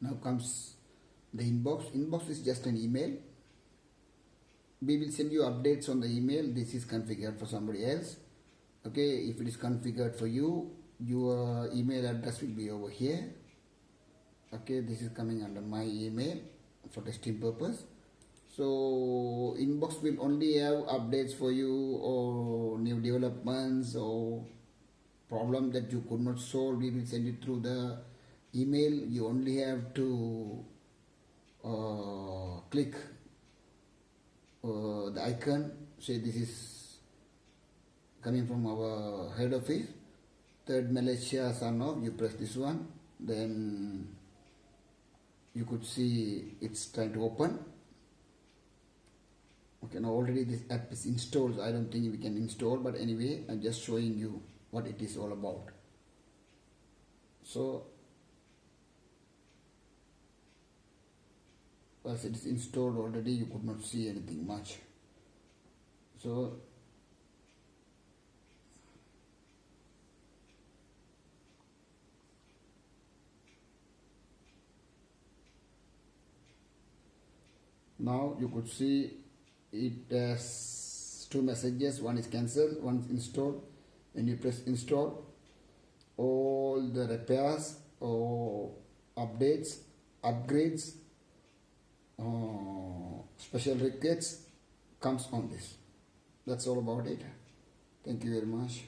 Now comes the inbox. Inbox is just an email. We will send you updates on the email. This is configured for somebody else. Okay, if it is configured for you, your email address will be over here. Okay, this is coming under my email for testing purpose. So inbox will only have updates for you or new developments or problem that you could not solve. We will send it through the email. You only have to click the icon, say this is coming from our head office, third Malaysia son of, you press this one, then you could see it's trying to open. Okay, now already this app is installed, so I don't think we can install, but anyway I'm just showing you what it is all about. So as it is installed already, you could not see anything much. So now you could see it has two messages. One is cancelled, one is installed. When you press install, all the repairs or updates, upgrades, special requests comes on this. That's all about it. Thank you very much.